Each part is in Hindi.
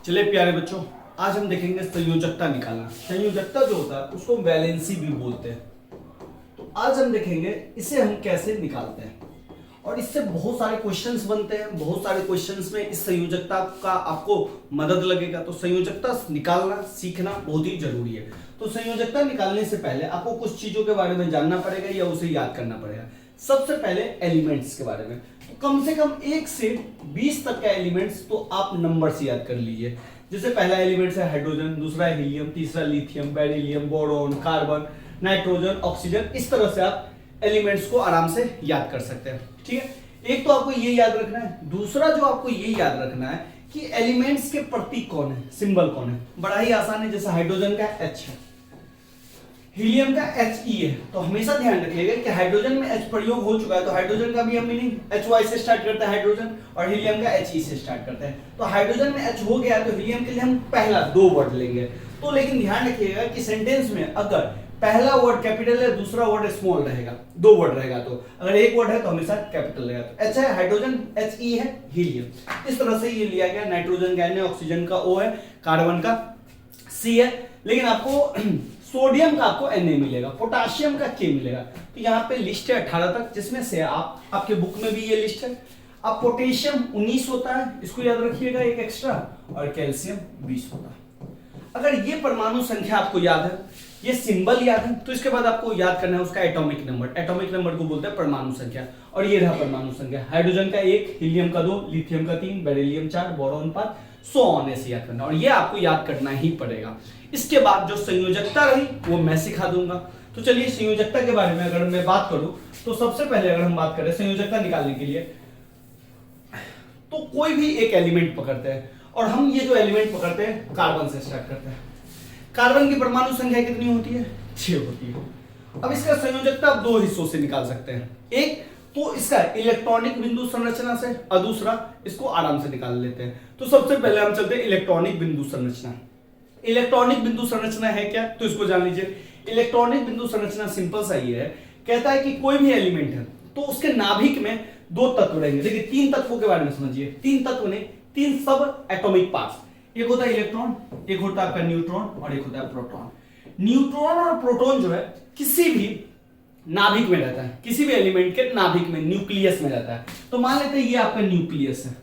चलिए प्यारे बच्चों, आज हम देखेंगे संयोजकता निकालना। संयोजकता जो होता है उसको वैलेंसी भी बोलते हैं। तो आज हम देखेंगे इसे हम कैसे निकालते हैं और इससे बहुत सारे क्वेश्चंस बनते हैं। बहुत सारे क्वेश्चंस में इस संयोजकता का आपको मदद लगेगा। तो संयोजकता निकालना सीखना बहुत ही जरूरी है। तो संयोजकता निकालने से पहले आपको कुछ चीजों के बारे में जानना पड़ेगा या उसे याद करना पड़ेगा। सबसे पहले एलिमेंट्स के बारे में, तो कम से कम 1 से 20 तक का एलिमेंट्स तो आप नंबर से याद कर लीजिए। जैसे पहला एलिमेंट है हाइड्रोजन, दूसरा हीलियम, तीसरा lithium, beryllium, boron, carbon, nitrogen, oxygen. इस तरह से आप एलिमेंट्स को आराम से याद कर सकते हैं। ठीक है, एक तो आपको ये याद रखना है। दूसरा जो आपको ये याद रखना है कि एलिमेंट्स के प्रतीक कौन है, सिंबल कौन है। बड़ा ही आसान है। जैसे हाइड्रोजन का H है, हीलियम का He है। तो हमेशा ध्यान रखिएगा कि हाइड्रोजन में H प्रयोग हो चुका है तो हाइड्रोजन का भी हम मीनिंग HY से स्टार्ट करते हैं हाइड्रोजन, और हीलियम का He से स्टार्ट करते हैं। तो हाइड्रोजन में H हो गया तो हीलियम के लिए हम पहला 2 वर्ड लेंगे। तो लेकिन ध्यान रखिएगा कि सेंटेंस में अगर पहला वर्ड कैपिटल है, दूसरा वर्ड स्मॉल रहेगा, 2 वर्ड रहेगा, तो अगर एक वर्ड है तो हमेशा कैपिटल रहेगा। तो H है हाइड्रोजन, He है हीलियम। इस तरह से ये लिया गया। नाइट्रोजन का N है, ऑक्सीजन का O है, कार्बन का C है। लेकिन आपको सोडियम का आपको Na मिलेगा, पोटाशियम का K मिलेगा। तो यहाँ पे लिस्ट है 18 तक, जिसमें से आपके बुक में भी ये लिस्ट है। अब पोटेशियम 19 होता है, इसको याद रखिएगा, एक एक्स्ट्रा, और कैल्शियम 20 होता है। अगर ये परमाणु संख्या आपको याद है, ये सिंबल याद है, तो इसके बाद आपको याद करना है उसका एटॉमिक नंबर। एटॉमिक नंबर को बोलते हैं परमाणु संख्या। और ये रहा परमाणु संख्या, हाइड्रोजन का 1, हीलियम का 2, लिथियम का 3, बेरिलियम 4, बोरॉन 5, सो ऑन ऐसे याद करना। और ये आपको याद करना ही पड़ेगा। इसके बाद जो संयोजकता रही वो मैं सिखा दूंगा। तो चलिए संयोजकता के बारे में अगर मैं बात करूं तो सबसे पहले अगर हम बात करें संयोजकता निकालने के लिए, तो कोई भी एक एलिमेंट पकड़ते हैं और हम ये जो एलिमेंट पकड़ते हैं कार्बन से स्टार्ट करते हैं। कार्बन की परमाणु संख्या कितनी होती है? 6 होती है। अब इसका संयोजकता आप 2 हिस्सों से निकाल सकते हैं। एक तो इसका इलेक्ट्रॉनिक बिंदु संरचना से, और दूसरा इसको आराम से निकाल लेते हैं। तो सबसे पहले हम चलते हैं इलेक्ट्रॉनिक बिंदु संरचना। इलेक्ट्रॉनिक बिंदु संरचना है क्या, तो इसको जान लीजिए। इलेक्ट्रॉनिक बिंदु संरचना सिंपल सा ही है, कहता है कि कोई भी एलिमेंट है तो उसके नाभिक में 2 तत्व रहेंगे। देखिए 3 तत्वों के बारे में समझिए। 3 तत्व ने 3 सब एटॉमिक पार्ट्स। एक होता है इलेक्ट्रॉन, एक होता है आपका न्यूट्रॉन, और एक होता है प्रोटॉन। न्यूट्रॉन और प्रोटॉन जो है किसी भी नाभिक में रहता है, किसी भी एलिमेंट के नाभिक में, न्यूक्लियस में रहता है। तो मान लेते हैं ये आपका न्यूक्लियस है,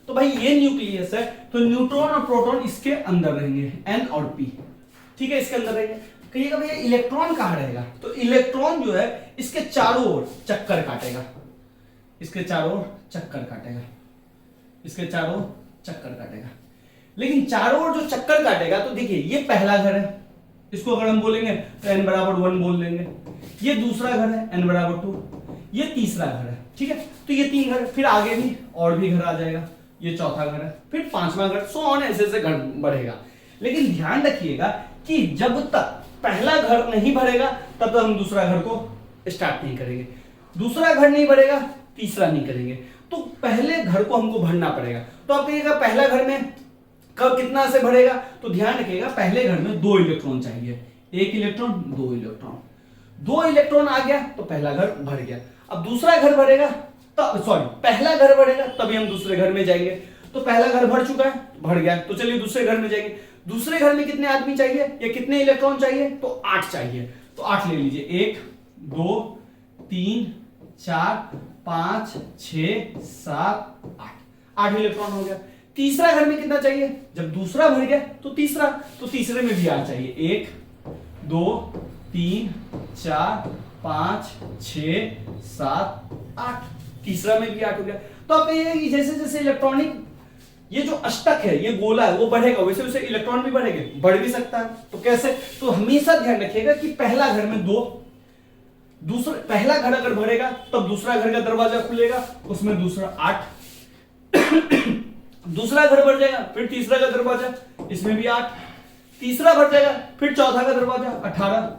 तो भाई ये न्यूक्लियस है, तो न्यूट्रॉन और प्रोटॉन इसके अंदर रहेंगे, N और P। ठीक है, इसके अंदर रहेंगे। कहिएगा भैया इलेक्ट्रॉन कहां रहेगा, तो इलेक्ट्रॉन जो है इसके चारों ओर चक्कर काटेगा, इसके चारों ओर चक्कर काटेगा, इसके चारों ओर चक्कर काटेगा। लेकिन चारों ओर जो चक्कर काटेगा, तो देखिए ये पहला घर है, इसको अगर हम बोलेंगे तो n बराबर 1 बोल लेंगे। ये दूसरा घर है, n बराबर 2। ये तीसरा घर है। ठीक है, तो ये 3 घर, फिर आगे भी और भी घर आ जाएगा, ये चौथा घर है, फिर 5वां घर, सो ऑन ऐसे ऐसे घर बढ़ेगा। लेकिन ध्यान रखिएगा कि जब तक पहला घर नहीं भरेगा तब तक हम दूसरा घर को स्टार्ट नहीं करेंगे। दूसरा घर नहीं भरेगा, तीसरा नहीं करेंगे। तो पहले घर को हमको भरना पड़ेगा। तो आप कहिएगा पहला घर में कब कितना से भरेगा, तो ध्यान रखिएगा पहले घर में 2 इलेक्ट्रॉन चाहिए। 1 इलेक्ट्रॉन, 2 इलेक्ट्रॉन। 2 इलेक्ट्रॉन आ गया तो पहला घर भर गया। अब दूसरा घर भरेगा तब, सॉरी, पहला घर भरेगा तभी हम दूसरे घर में जाएंगे। तो पहला घर भर चुका है, भर गया, तो चलिए दूसरे घर में जाएंगे। दूसरे घर में कितने आदमी चाहिए या कितने इलेक्ट्रॉन चाहिए, तो 8 चाहिए। तो 8 ले लीजिए, 1 2 3 4 5 6 7 8, 8 इलेक्ट्रॉन हो गया। तीसरा घर में कितना चाहिए, जब दूसरा भर गया तो तीसरा, तो तीसरे में भी 8 चाहिए, 1 2 3 4 5 6 7 8, तीसरा में भी 8 हो गया। तो आप कहिए कि जैसे जैसे इलेक्ट्रॉनिक ये जो अष्टक है, ये गोला है, वो बढ़ेगा, वैसे वैसे इलेक्ट्रॉन भी बढ़ेंगे, बढ़ भी सकता है। तो कैसे, तो हमेशा ध्यान रखिएगा कि पहला घर में 2, दूसरा पहला घर अगर भरेगा तब दूसरा घर का दरवाजा खुलेगा, उसमें दूसरा 8 दूसरा घर भर जाएगा, फिर तीसरा का दरवाजा, इसमें भी 8, तीसरा भर जाएगा, फिर चौथा का दरवाजा 18,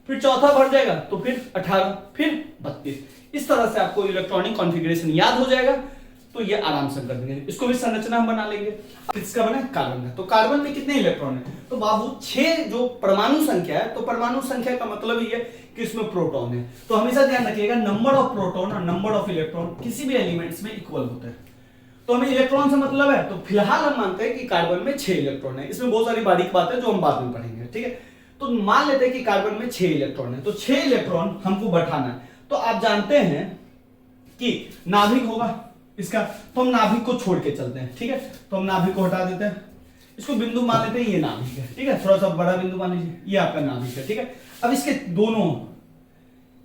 फिर चौथा भर जाएगा तो फिर 18, फिर 32। इस तरह से आपको इलेक्ट्रॉनिक कॉन्फ़िगरेशन याद हो जाएगा। तो ये आराम से कर देंगे। इसको भी संरचना हम बना लेंगे। किसका बना, कार्बन का। तो कार्बन में कितने इलेक्ट्रॉन है, तो बाबू 6 जो परमाणु संख्या है। तो परमाणु संख्या का मतलब ये है कि इसमें प्रोटॉन है। तो हमेशा ध्यान रखिएगा नंबर ऑफ प्रोटॉन और नंबर ऑफ इलेक्ट्रॉन किसी भी एलिमेंट्स में इक्वल होता है। तो हमें इलेक्ट्रॉन से मतलब है, तो फिलहाल हम मानते हैं कि कार्बन में 6 इलेक्ट्रॉन है। इसमें बहुत सारी बारीक बात है जो हम बाद में पढ़ेंगे, ठीक है। तो मान लेते हैं कि कार्बन में 6 इलेक्ट्रॉन है, तो 6 इलेक्ट्रॉन हमको बैठाना है। तो आप जानते हैं कि नाभिक होगा इसका, तो हम नाभिक को छोड़ के चलते हैं, ठीक है। तो हम नाभिक को हटा देते हैं, इसको बिंदु मान लेते हैं, ये नाभिक है, ठीक है। थोड़ा सा बड़ा बिंदु मान लीजिए, ये आपका नाभिक है, ठीक है। अब इसके दोनों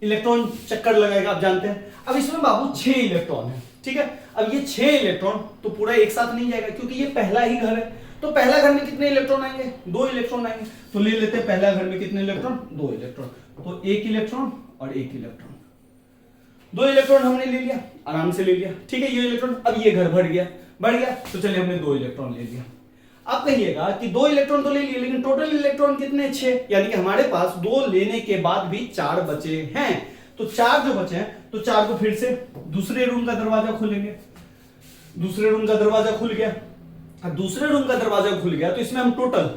इलेक्ट्रॉन चक्कर लगाएगा, आप जानते हैं। अब इसमें बाबू 6 इलेक्ट्रॉन है, ठीक है। अब ये 6 इलेक्ट्रॉन तो पूरा एक साथ नहीं जाएगा, क्योंकि ये पहला ही घर है। तो पहला घर में कितने इलेक्ट्रॉन आएंगे? 2 इलेक्ट्रॉन आएंगे। तो ले लेते हैं पहला घर में कितने इलेक्ट्रॉन? 2 इलेक्ट्रॉन। तो 1 इलेक्ट्रॉन और 1 इलेक्ट्रॉन, 2 इलेक्ट्रॉन हमने ले लिया, आराम से ले लिया, ठीक है। ये इलेक्ट्रॉन, अब ये घर भर गया, बढ़ गया, तो चलिए हमने 2 इलेक्ट्रॉन ले लिया। आप कहिएगा कि 2 इलेक्ट्रॉन तो ले लिए, लेकिन टोटल इलेक्ट्रॉन कितने? 6, यानी कि हमारे पास 2 लेने के बाद भी 4 बचे हैं। तो 4 जो बचे हैं, तो 4 को फिर से दूसरे रूम का दरवाजा खोलेंगे। दूसरे रूम का दरवाजा खुल गया। अब दूसरे रूम का दरवाजा खुल गया तो इसमें हम टोटल,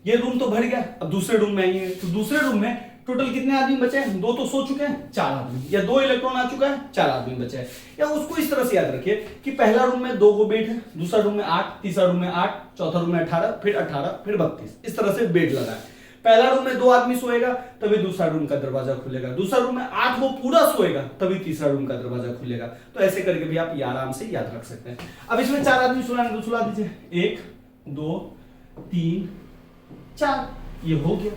ये रूम तो भर गया, अब दूसरे रूम में आएंगे तो दूसरे रूम में टोटल कितने आदमी बचे हैं? 2 तो सो चुके हैं, 4 आदमी, या 2 इलेक्ट्रॉन आ चुका है, 4 आदमी बचे हैं। या उसको इस तरह से याद रखिए कि पहला रूम में 2 को बेड है, दूसरा रूम में 8, तीसरा रूम में 8, चौथा रूम में 18, फिर 18, फिर 32, इस तरह से बेड लगा है। पहला रूम में 2 आदमी सोएगा तभी दूसरा रूम का दरवाजा खुलेगा, दूसरा रूम में 8 वो पूरा सोएगा तभी तीसरा रूम का दरवाजा खुलेगा। तो ऐसे करके भी आप ये आराम से याद रख सकते हैं। अब इसमें 4 आदमी सुलाएंगे, तो सुला दीजिए, 1 2 3 4, ये हो गया।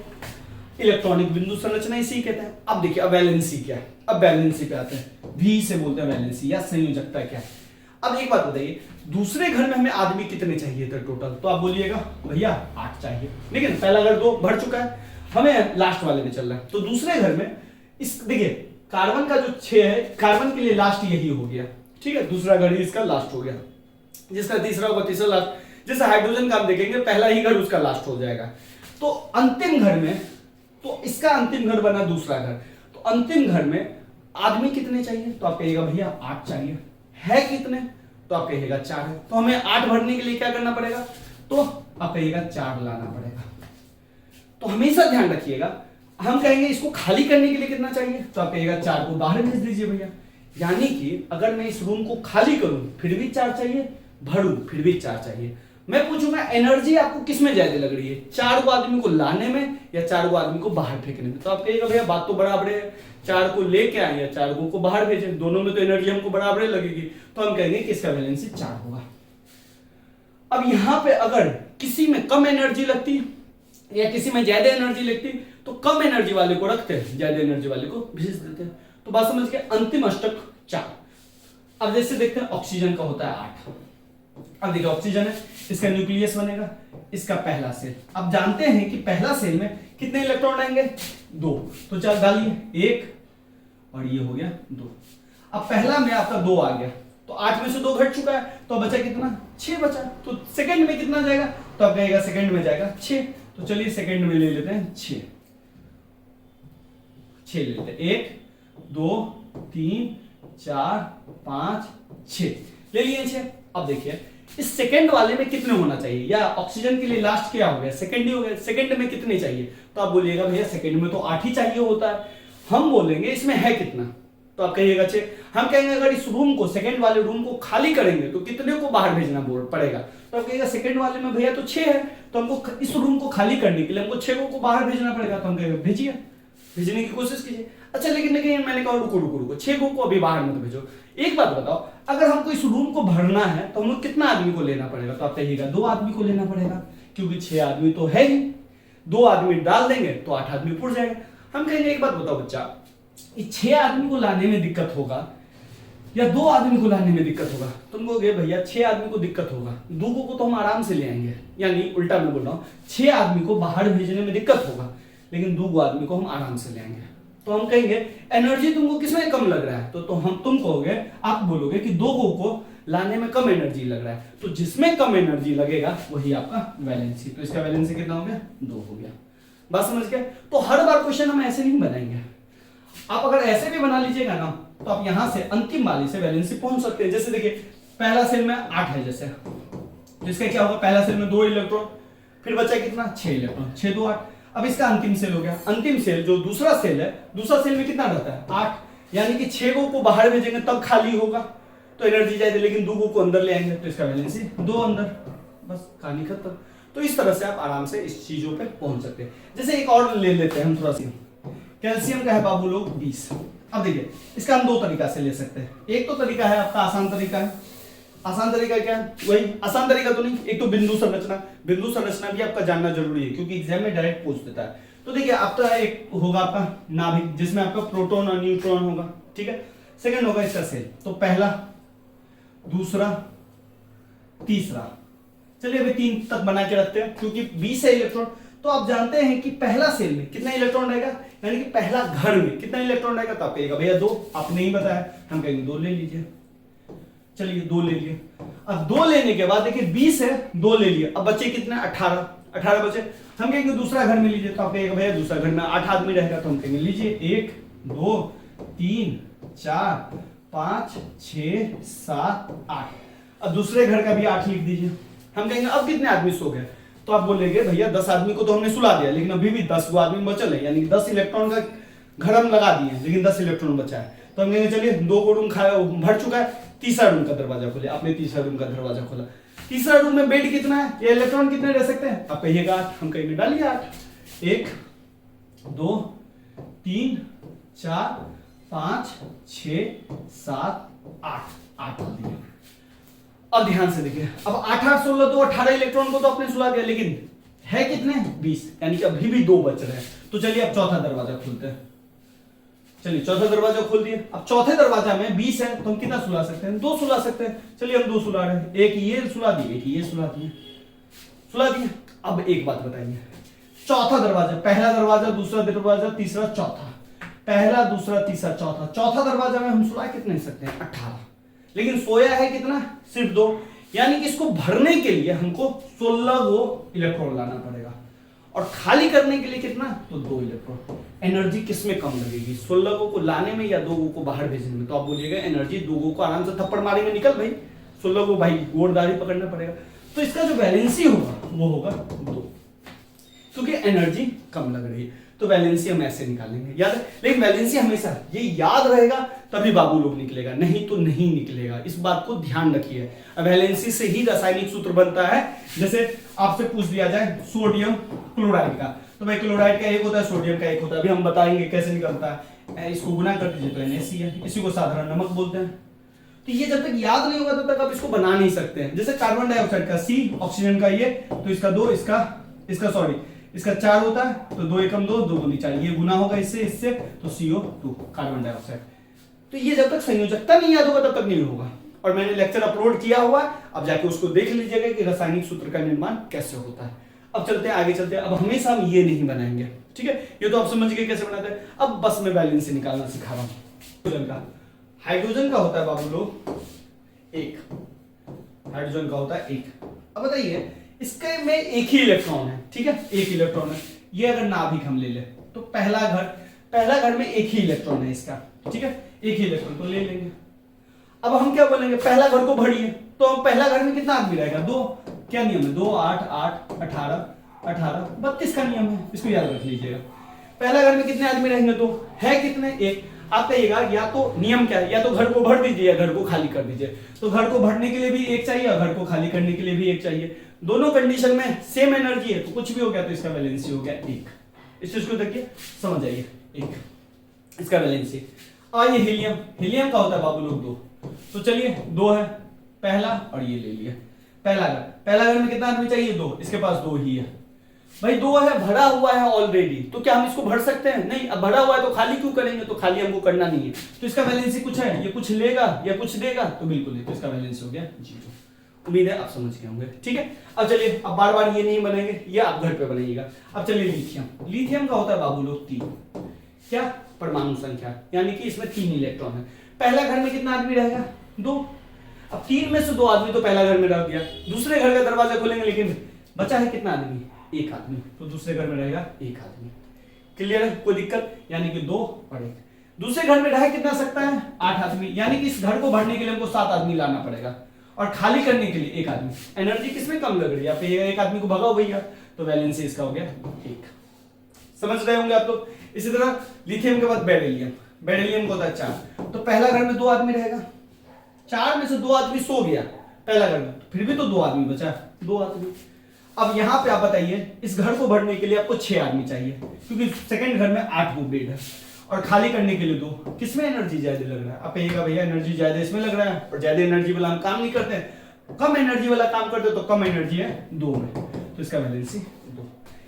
इलेक्ट्रॉनिक बिंदु संरचना इसी कहते हैं। अब देखिए अब वैलेंसी क्या है, अब वैलेंसी पे आते हैं। वी से बोलते हैं वैलेंसी या संयोजकता क्या है। अब एक बात बताइए, दूसरे घर में हमें आदमी कितने चाहिए थे टोटल? तो आप बोलिएगा भैया 8 चाहिए, लेकिन पहला घर 2 भर चुका है, हमें लास्ट वाले में चल रहा है। तो दूसरे घर में इस देखिए कार्बन का जो 6 है, कार्बन के लिए लास्ट यही हो गया, ठीक है। दूसरा घर ही इसका लास्ट हो गया, जिसका तीसरा होगा तीसरा लास्ट। जैसे हाइड्रोजन का हम देखेंगे, पहला ही घर उसका लास्ट हो जाएगा। तो अंतिम घर में, तो इसका अंतिम घर बना दूसरा घर, तो अंतिम घर में आदमी कितने चाहिए? तो आप कहिएगा भैया 8 चाहिए। है कितने? तो आप कहिएगा 4 है। तो हमें 8 भरने के लिए क्या करना पड़ेगा? तो आप कहिएगा 4 लाना पड़ेगा। तो हमेशा ध्यान रखिएगा, हम कहेंगे इसको खाली करने के लिए कितना चाहिए? तो आप कहिएगा 4 को बाहर भेज दीजिए भैया। यानी कि अगर मैं इस रूम को खाली करूं फिर भी 4 चाहिए, भरूं फिर भी 4 चाहिए। मैं पूछूंगा एनर्जी आपको किस में ज्यादा लग रही है, 4 को आदमी को लाने में या 4 को आदमी को बाहर फेंकने में? तो आप कहिएगा भैया बात तो बराबर है, 4 को लेके आए या 4 को बाहर भेजें, दोनों में तो एनर्जी हमको बराबर लगेगी। तो हम कहेंगे कि इसका वैलेंसी 4 होगा। अब यहां पे अगर किसी में कम एनर्जी लगती या किसी में ज्यादा एनर्जी लगती तो कम एनर्जी वाले को रखते हैं, ज्यादा एनर्जी वाले को भेज देते हैं। तो बात समझ के, अंतिम अष्टक 4। अब जैसे देखते हैं ऑक्सीजन का होता है 8। अब देखिए ऑक्सीजन है, इसका न्यूक्लियस बनेगा, इसका पहला सेल। अब जानते हैं कि पहला सेल में कितने इलेक्ट्रॉन आएंगे? 2। तो चल डालिए 1 और ये हो गया 2। अब पहला में आपका 2 आ गया, तो 8 में से 2 घट चुका है, तो बचा कितना? 6 बचा। तो सेकंड में कितना जाएगा? तो आप कहेगा सेकंड में जाएगा 6। तो चलिए सेकंड में ले लेते हैं 6 ले लेते हैं, 1 2 3 4 5 6 ले लिए 6। अब देखिए इस सेकंड वाले में कितने होना चाहिए, या ऑक्सीजन के लिए लास्ट क्या हो गया? सेकंड ही हो गया। सेकंड में कितने चाहिए? तो आप बोलिएगा भैया सेकंड में तो 8 ही चाहिए होता है। हम बोलेंगे इसमें है कितना? तो आप कहिएगा 6। हम कहेंगे अगर इस रूम को, सेकंड वाले रूम को खाली करेंगे तो कितने को बाहर भेजना पड़ेगा? तो आप कहिएगा सेकंड वाले में भैया तो 6 है, तो हमको इस रूम को खाली करने के लिए हमको 6 को बाहर भेजना पड़ेगा। तो हम कहेंगे भेजिए, भेजने की कोशिश कीजिए। अच्छा लेकिन मैंने कहा रुको 6 को अभी बाहर मत भेजो। एक बात बताओ, अगर हमको इस रूम को भरना है तो हमको कितना आदमी को लेना पड़ेगा? तो आप कहिएगा 2 आदमी को लेना पड़ेगा, क्योंकि 6 आदमी तो है ही। 2 आदमी डाल देंगे तो 8 आदमी पुर जाएंगे। हम कहेंगे एक बात बताओ बच्चा, 6 आदमी को लाने में दिक्कत होगा या 2 आदमी को लाने में दिक्कत होगा? तुम कहोगे भैया 6 आदमी को दिक्कत होगा, 2 को तो हम आराम से ले आएंगे। यानी उल्टा मैं बोल रहा हूं, 6 आदमी को बाहर भेजने में दिक्कत होगा, लेकिन 2 आदमी को हम आराम से ले आएंगे। तो हम कहेंगे एनर्जी तुमको किसमें कम लग रहा है? तो तुम कहोगे, आप बोलोगे कि 2 को लाने में कम एनर्जी लग रहा है। तो जिसमें कम एनर्जी लगेगा वही आपका वैलेंसी। तो इसका वैलेंसी कितना हो गया? 2 हो गया। बात समझ गए? तो हर बार क्वेश्चन हम ऐसे नहीं बनाएंगे। आप अगर ऐसे भी बना लीजिएगा ना, तो आप यहां से अंतिम वाले से वैलेंसी पहुंच सकते हैं। जैसे देखिए पहला सेल में 8 है, जैसे तो इसका क्या होगा? पहला सेल में 2 इलेक्ट्रॉन, फिर बचा कितना? 6 इलेक्ट्रॉन, 6 2 8। अब इसका अंतिम सेल हो गया। अंतिम सेल जो दूसरा सेल है, दूसरा सेल में कितना रहता है? 8। यानी कि 6 को बाहर भेजेंगे तब खाली होगा, तो एनर्जी जाएगी, लेकिन 2 को अंदर ले आएंगे तो इसका वैलेंसी 2 अंदर, बस कहानी खत्म। तो इस तरह से आप आराम से इस चीजों पे पहुंच सकते हैं। जैसे एक और ले लेते हैं हम थोड़ा सा, कैल्शियम का है बाबू लोग 20। अब देखिए इसका हम 2 तरीका से ले सकते हैं। एक तो तरीका है आपका आसान तरीका है। आसान तरीका क्या है? वही आसान तरीका तो नहीं, एक तो बिंदु संरचना। बिंदु संरचना भी आपका जानना जरूरी है क्योंकि एग्जाम में डायरेक्ट पूछ देता है। तो देखिए आपका एक होगा आपका नाभिक जिसमें आपका प्रोटॉन और न्यूट्रॉन होगा, ठीक है। सेकंड होगा इसका सेल, तो पहला, दूसरा, तीसरा। चलिए अभी 3 तक बना के रखते हैं क्योंकि 20 है इलेक्ट्रॉन। तो आप जानते हैं कि पहला सेल में कितना इलेक्ट्रॉन रहेगा, यानी कि पहला घर में कितना इलेक्ट्रॉन रहेगा। तो आप कहेगा भैया 2, आपने ही बताया, हम कहेंगे 2 ले लीजिए। चलिए 2 ले लिए। अब 2 लेने के बाद देखिए 20 है, 2 ले लिए, अब बचे कितने 18 बचे। हम कहेंगे दूसरा घर में लीजिए, तो आप कहेगा भैया दूसरा घर में 8 आदमी रहेगा, तो हम कहेंगे लीजिए 1 2 3 4 5 6 7 8। अब दूसरे घर का भी 8 लिख दीजिए। हम कहेंगे अब कितने आदमी सो गए, तो आप बोलेंगे भैया 10 आदमी को तो हमने सुला दिया, लेकिन अभी भी 10 आदमी बचल है, यानी कि 10 इलेक्ट्रॉन का घर हम लगा दिए, लेकिन 10 इलेक्ट्रॉन बचा है। तो हम कहेंगे चलिए 2 को रूम भर चुका है, तीसरा रूम का दरवाजा खोले। आपने तीसरा रूम का दरवाजा खोला, तीसरा रूम में बेड कितना है, ये इलेक्ट्रॉन कितने रह सकते हैं, आप कहिएगा 8, हम कहेंगे डालिए 8। 1 2 3 4 5 6 7 8 दिए। अब ध्यान से देखिए, अब 8 8 16 तो 18 इलेक्ट्रॉन को तो आपने सुला दिया, लेकिन है कितने 20, यानी कि अभी भी 2 बच रहे हैं। तो चलिए अब चौथा दरवाजा खोलते हैं। चलिए चौथा दरवाजा खोल दिए। अब चौथे दरवाजा में 20 है, तो हम कितना सुला सकते हैं, 2 सुला सकते हैं। चलिए हम 2 सुला रहे हैं, एक ये सुला दिए, एक ये सुला दिए। अब एक बात बताइए, चौथा दरवाजा, पहला दरवाजा, दूसरा दरवाजा, तीसरा, चौथा, पहला दूसरा तीसरा चौथा, चौथा दरवाजा में हम सुला कितने सकते हैं 18, लेकिन सोया है कितना सिर्फ 2, यानी कि इसको भरने के लिए हमको 16 वो इलेक्ट्रॉन लाना पड़ेगा, और खाली करने के लिए कितना, तो 2 इलेक्ट्रॉन। एनर्जी किसमें कम लगेगी, 16 को लाने में या 2 को बाहर भेजने में। तो आप बोलिएगा एनर्जी 2 को आराम से थप्पड़ मारेंगे निकल भाई, 16 को भाई गोरदारी पकड़ना पड़ेगा। तो इसका जो वैलेंसी होगा वो होगा 2, क्योंकि एनर्जी कम लग रही है। तो वैलेंसी हम ऐसे निकालेंगे, याद है। लेकिन वैलेंसी हमेशा ये याद रहेगा तभी बाबू लोग निकलेगा, नहीं तो नहीं निकलेगा, इस बात को ध्यान रखिए। वैलेंसी से ही रासायनिक सूत्र बनता है। जैसे आपसे पूछ दिया जाए सोडियम क्लोराइड का, तो भाई क्लोराइड का एक होता है, सोडियम का एक होता है। अभी हम बताएंगे कैसे निकलता है। इसको गुना कर दीजिए तो NaC है, इसी को साधारण नमक बोलते हैं। तो ये जब तक याद नहीं होगा तब तक आप इसको बना नहीं सकते हैं। जैसे कार्बन डाइऑक्साइड का C, ऑक्सीजन का ये, तो इसका 2, इसका 4 होता है, तो 2 एकम 2, 2 दूनी 4, ये गुना होगा इससे, तो CO2 कार्बन डाइऑक्साइड। तो ये जब तक संयोजकता नहीं याद होगा तब तक नहीं होगा। और मैंने लेक्चर अपलोड किया हुआ है, अब जाके उसको देख लीजिएगा कि रासायनिक सूत्र का निर्माण कैसे होता है। अब चलते हैं आगे चलते हैं। अब हमेशा हम ये नहीं बनाएंगे, ठीक है, ये तो आप समझ गए कैसे बनाते हैं। अब बस मैं बैलेंस निकालना सिखा रहा हूं। हाइड्रोजन का होता है बाबू लोग 1, हाइड्रोजन का होता है 1। अब बताइए इसके में एक ही इलेक्ट्रॉन है, ठीक है, एक इलेक्ट्रॉन है। ये अगर नाभिक हम ले ले तो पहला घर में एक ही इलेक्ट्रॉन है इसका, ठीक है, एक ही इलेक्ट्रॉन तो ले लेंगे। अब हम क्या बोलेंगे, पहला घर को भरिए, तो हम पहला घर में कितना आदमी रहेगा 2, क्या नियम है 2 8 8 18 18 32 का नियम है, इसको याद रख लीजिएगा। पहला घर में कितने आदमी रहेंगे, तो है कितने 1। आप कहिएगा या तो नियम क्या है, या तो घर को भर दीजिए या घर को खाली कर दीजिए। तो घर को भरने के लिए भी 1 चाहिए और घर को खाली करने के लिए भी 1 चाहिए। दोनों कंडीशन में सेम एनर्जी है, तो कुछ भी हो गया तो इसका वैलेंसी हो गया 1। इस चीज को देखिए समझ जाइए, 1 इसका वैलेंसी। और ये हीलियम का होता है बाबू लोग 2, तो चलिए 2 है पहला, और ये ले लिया पहला घर में कितना आदमी चाहिए 2, इसके पास 2 ही है भाई, 2 है, भरा हुआ है ऑलरेडी, तो क्या हम इसको भर सकते हैं, नहीं। अब भरा हुआ है तो खाली क्यों करेंगे, तो खाली हमको करना नहीं है। तो इसका वैलेंसी कुछ है, ये कुछ लेगा या कुछ देगा, तो बिल्कुल नहीं, तो इसका वैलेंसी हो गया 0। उम्मीद है आप समझ गए होंगे, ठीक है। अब चलिए, अब बार बार ये नहीं बनेंगे, ये आप घर पे बनाइएगा। अब चलिए लिथियम का होता है बाबू लोग 3, क्या परमाणु संख्या, यानी कि इसमें 3 इलेक्ट्रॉन है। पहला घर में कितना आदमी रहेगा 2। अब 3 में से 2 आदमी तो पहला घर में रह गया, दूसरे घर का दरवाजा खोलेंगे, लेकिन बचा है कितना आदमी 1 आदमी, तो दूसरे घर में रहेगा 1 आदमी। क्लियर है, कोई दिक्कत, यानी कि 2 और 1। दूसरे घर में रह कितना सकता है 8 आदमी, यानी कि इस घर को भरने के लिए हमको 7 आदमी लाना पड़ेगा, और खाली करने के लिए 1 आदमी। एनर्जी किसमें कम लग रही है, आप 1 आदमी को भगाओ भैया, तो वैलेंसी इसका हो गया 1। समझ रहे होंगे आप लोग। इसी तरह लिथियम के बाद बेरिलियम का होता है 4, तो पहला घर में 2 आदमी रहेगा, 4 में से 2 आदमी सो गया पहला घर में, फिर भी तो 2 आदमी बचा, 2 आदमी। अब यहाँ पे आप बताइए इस घर को भरने के लिए आपको 6 आदमी चाहिए, क्योंकि सेकंड घर में 8 गो बेड है और खाली करने के लिए 2। किसमें एनर्जी ज्यादा लग रहा है? आप कहिएगा भैया एनर्जी ज्यादा इसमें लग रहा है, और ज्यादा एनर्जी वाला हम काम नहीं करते हैं, कम एनर्जी वाला काम करते तो कम एनर्जी है 2 में, तो इसका वैलेंसी 2।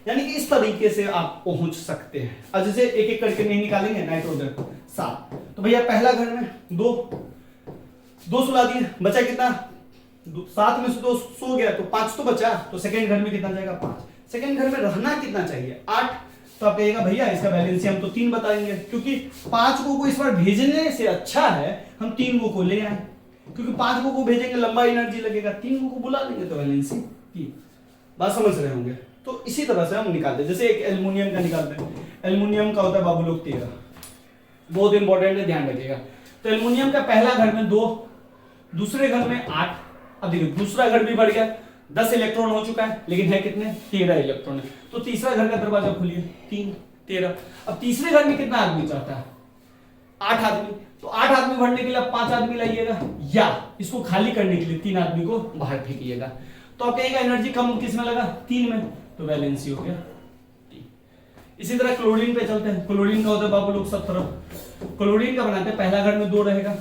यानी कि इस तरीके से आप पहुंच सकते हैं। अब जैसे एक एक करके नहीं निकालेंगे, नाइट्रोजन 7, तो भैया पहला घर में 2 सुला दिए, बचा कितना? 7 में से 2 सो गया तो 5 तो बचा, तो सेकंड घर में कितना जाएगा? 5। सेकंड घर में रहना कितना चाहिए? 8। तो आप कहिएगा भैया इसका वैलेंसी हम तो 3 बताएंगे, क्योंकि 5 को इस बार भेजने से अच्छा है हम 3 को ले आए, क्योंकि 5 को भेजेंगे लंबा एनर्जी लगेगा, 3 को बुला लेंगे तो वैलेंसी 3। बात समझ रहे होंगे? तो इसी तरह से हम निकालते हैं। जैसे एक एल्युमिनियम का निकालते हैं, एल्युमिनियम का होता है बाबू लोग 13, बहुत इंपॉर्टेंट है, ध्यान रखिएगा। तो एल्युमिनियम का पहला घर में 2, दूसरे घर में 8। अब देखिए दूसरा घर भी बढ़ गया, 10 इलेक्ट्रॉन हो चुका है, लेकिन है कितने? 13 इलेक्ट्रॉन है। तो तीसरा घर का दरवाजा खोलिए, 3 13। अब तीसरे घर में कितना आदमी चाहता है? 8 आदमी। तो 8 आदमी भरने के लिए 5 आदमी लाइएगा, या इसको खाली करने के लिए 3 आदमी को बाहर फेंकिएगा। तो आप कहेगा एनर्जी कम किस में लगा? 3 में, तो वैलेंसी हो गया 3। इसी तरह क्लोरीन पे चलते हैं। क्लोरीन का होता है बाबू लोग सब तरफ। क्लोरीन का बनाते हैं, पहला घर में 2 रहेगा,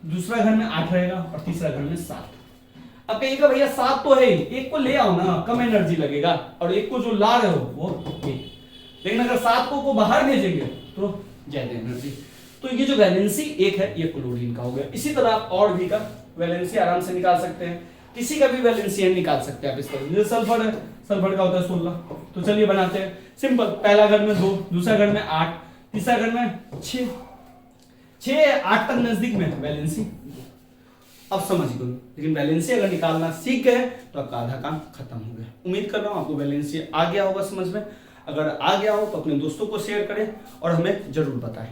दूसरा घर में 8 रहेगा, और तीसरा घर में 7। अब कहिएगा भैया 7 तो है, एक को ले आओ ना, कम एनर्जी लगेगा, और एक को जो ला रहे हो वो एक। लेकिन अगर 7 को बाहर भेजेंगे तो ज्यादा एनर्जी। तो ये जो वैलेंसी 1 है ये क्लोरीन का हो गया। इसी तरह आप और भी का वैलेंसी आराम से निकाल सकते हैं, किसी का भी वैलेंसी निकाल सकते हैं आप इस तरह। जैसे सल्फर है, सल्फर का होता है 16। तो चलिए बनाते हैं सिंपल। पहला घर में 2, दूसरा घर में 8, तीसरा घर में 6, 8 तक नजदीक में वैलेंसी। अब समझ गए, लेकिन वैलेंसी अगर निकालना सीख गए तो आपका आधा काम खत्म हो गया। उम्मीद कर रहा हूं आपको वैलेंसी आ गया होगा समझ में। अगर आ गया हो तो अपने दोस्तों को शेयर करें और हमें जरूर बताएं।